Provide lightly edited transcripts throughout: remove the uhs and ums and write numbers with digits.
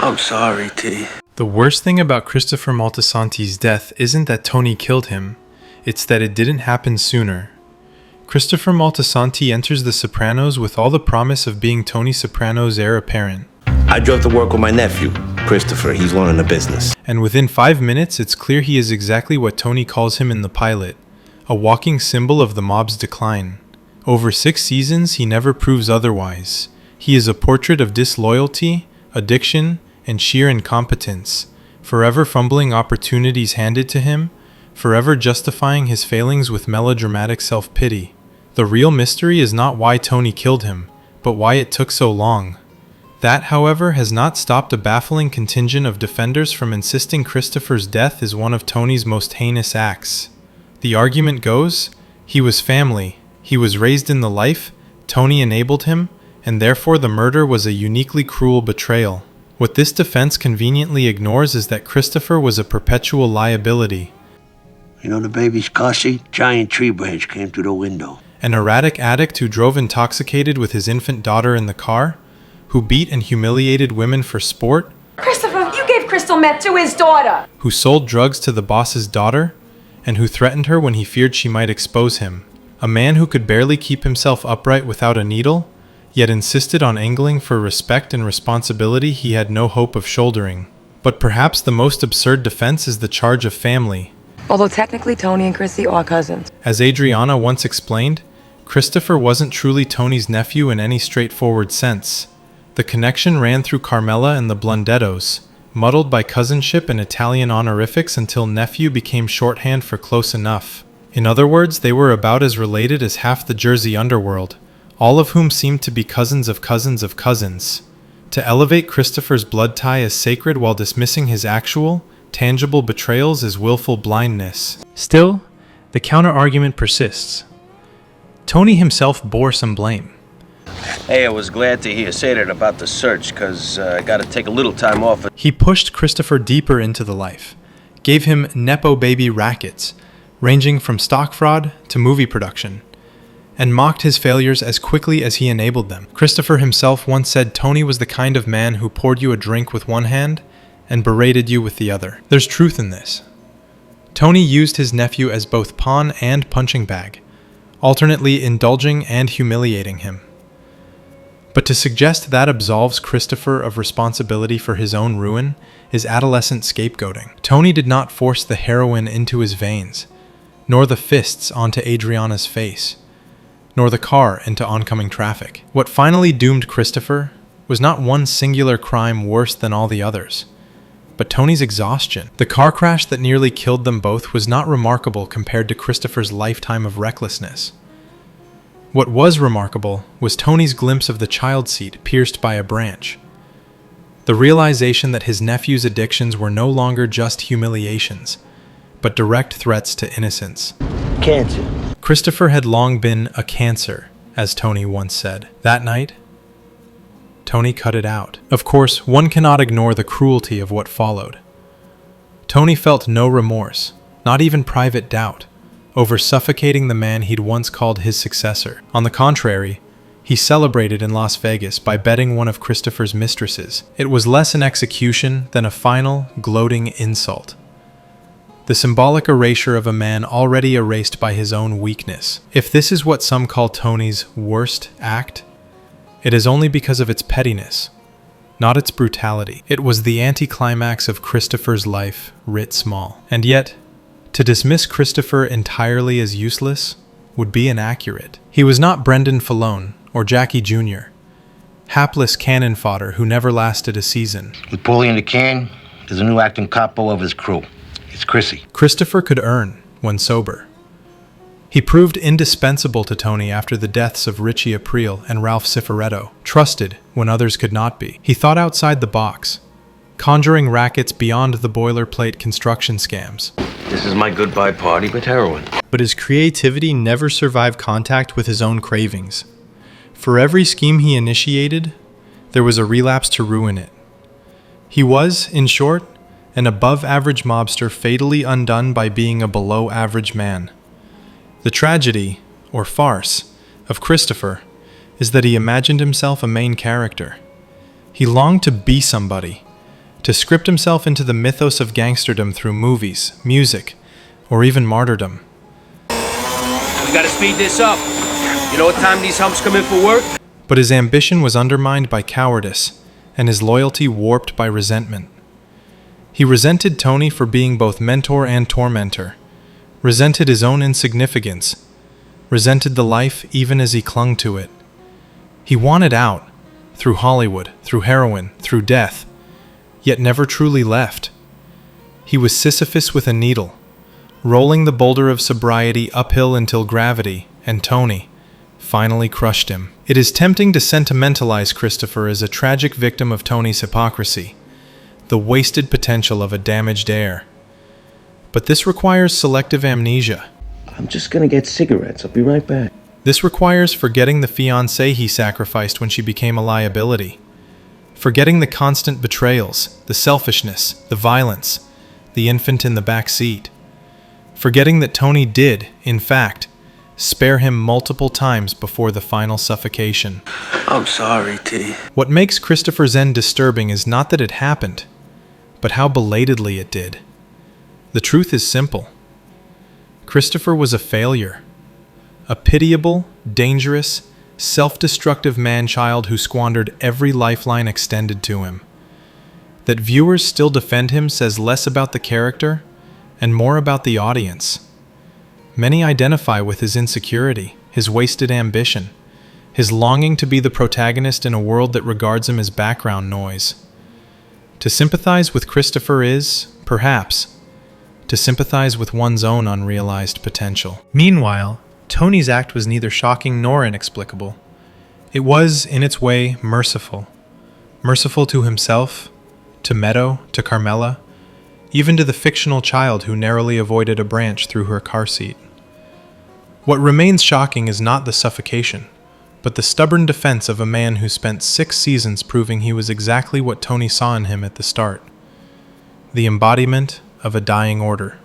I'm sorry, T. The worst thing about Christopher Moltisanti's death isn't that Tony killed him, it's that it didn't happen sooner. Christopher Moltisanti enters The Sopranos with all the promise of being Tony Soprano's heir apparent. I drove to work with my nephew, Christopher. He's learning the business. And within 5 minutes, it's clear he is exactly what Tony calls him in the pilot, a walking symbol of the mob's decline. Over 6 seasons, he never proves otherwise. He is a portrait of disloyalty, addiction, and sheer incompetence, forever fumbling opportunities handed to him, forever justifying his failings with melodramatic self-pity. The real mystery is not why Tony killed him, but why it took so long. That, however, has not stopped a baffling contingent of defenders from insisting Christopher's death is one of Tony's most heinous acts. The argument goes, he was family, he was raised in the life, Tony enabled him, and therefore the murder was a uniquely cruel betrayal. What this defense conveniently ignores is that Christopher was a perpetual liability. You know the baby's car seat? Giant tree branch came through the window. An erratic addict who drove intoxicated with his infant daughter in the car, who beat and humiliated women for sport, Christopher, you gave crystal meth to his daughter! Who sold drugs to the boss's daughter, and who threatened her when he feared she might expose him. A man who could barely keep himself upright without a needle, yet insisted on angling for respect and responsibility he had no hope of shouldering. But perhaps the most absurd defense is the charge of family. Although technically Tony and Chrissy are cousins. As Adriana once explained, Christopher wasn't truly Tony's nephew in any straightforward sense. The connection ran through Carmela and the Blundettos, muddled by cousinship and Italian honorifics until nephew became shorthand for close enough. In other words, they were about as related as half the Jersey underworld, all of whom seemed to be cousins of cousins of cousins. To elevate Christopher's blood tie as sacred while dismissing his actual, tangible betrayals is willful blindness. Still, the counter-argument persists. Tony himself bore some blame. Hey, I was glad to hear you say that about the search, because I got to take a little time off. He pushed Christopher deeper into the life, gave him Nepo baby rackets, ranging from stock fraud to movie production, and mocked his failures as quickly as he enabled them. Christopher himself once said Tony was the kind of man who poured you a drink with one hand and berated you with the other. There's truth in this. Tony used his nephew as both pawn and punching bag, alternately indulging and humiliating him. But to suggest that absolves Christopher of responsibility for his own ruin is adolescent scapegoating. Tony did not force the heroin into his veins, nor the fists onto Adriana's face, nor the car into oncoming traffic. What finally doomed Christopher was not one singular crime worse than all the others, but Tony's exhaustion. The car crash that nearly killed them both was not remarkable compared to Christopher's lifetime of recklessness. What was remarkable was Tony's glimpse of the child seat pierced by a branch. The realization that his nephew's addictions were no longer just humiliations, but direct threats to innocence. Cancer. Christopher had long been a cancer, as Tony once said. That night, Tony cut it out. Of course, one cannot ignore the cruelty of what followed. Tony felt no remorse, not even private doubt, over suffocating the man he'd once called his successor. On the contrary, he celebrated in Las Vegas by betting one of Christopher's mistresses. It was less an execution than a final, gloating insult. The symbolic erasure of a man already erased by his own weakness. If this is what some call Tony's worst act, it is only because of its pettiness, not its brutality. It was the anticlimax of Christopher's life, writ small. And yet, to dismiss Christopher entirely as useless would be inaccurate. He was not Brendan Falone or Jackie Jr., hapless cannon fodder who never lasted a season. With Paulie in the can, there's a new acting capo of his crew. It's Chrissy. Christopher could earn when sober. He proved indispensable to Tony after the deaths of Richie Aprile and Ralph Cifaretto, trusted when others could not be. He thought outside the box, conjuring rackets beyond the boilerplate construction scams. This is my goodbye party with heroin. But his creativity never survived contact with his own cravings. For every scheme he initiated, there was a relapse to ruin it. He was, in short, an above-average mobster fatally undone by being a below-average man. The tragedy, or farce, of Christopher is that he imagined himself a main character. He longed to be somebody, to script himself into the mythos of gangsterdom through movies, music, or even martyrdom. We gotta speed this up. You know what time these humps come in for work? But his ambition was undermined by cowardice, and his loyalty warped by resentment. He resented Tony for being both mentor and tormentor, resented his own insignificance, resented the life even as he clung to it. He wanted out, through Hollywood, through heroin, through death, yet never truly left. He was Sisyphus with a needle, rolling the boulder of sobriety uphill until gravity, and Tony, finally crushed him. It is tempting to sentimentalize Christopher as a tragic victim of Tony's hypocrisy, the wasted potential of a damaged heir. But this requires selective amnesia. I'm just gonna get cigarettes. I'll be right back. This requires forgetting the fiancée he sacrificed when she became a liability, forgetting the constant betrayals, the selfishness, the violence, the infant in the back seat, forgetting that Tony did, in fact, spare him multiple times before the final suffocation. I'm sorry, T. What makes Christopher's end disturbing is not that it happened, but how belatedly it did. The truth is simple. Christopher was a failure. A pitiable, dangerous, self-destructive man-child who squandered every lifeline extended to him. That viewers still defend him says less about the character and more about the audience. Many identify with his insecurity, his wasted ambition, his longing to be the protagonist in a world that regards him as background noise. To sympathize with Christopher is, perhaps, to sympathize with one's own unrealized potential. Meanwhile, Tony's act was neither shocking nor inexplicable. It was, in its way, merciful. Merciful to himself, to Meadow, to Carmela, even to the fictional child who narrowly avoided a branch through her car seat. What remains shocking is not the suffocation, but the stubborn defense of a man who spent 6 seasons proving he was exactly what Tony saw in him at the start. The embodiment of a dying order.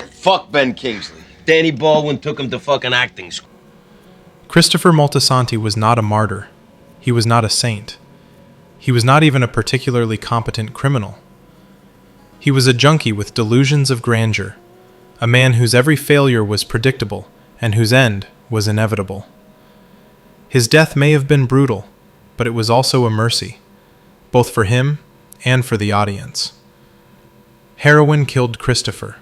Fuck Ben Kingsley. Danny Baldwin took him to fucking acting school. Christopher Moltisanti was not a martyr. He was not a saint. He was not even a particularly competent criminal. He was a junkie with delusions of grandeur, a man whose every failure was predictable and whose end was inevitable. His death may have been brutal, but it was also a mercy, both for him and for the audience. Heroin killed Christopher.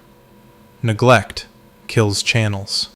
Neglect kills channels.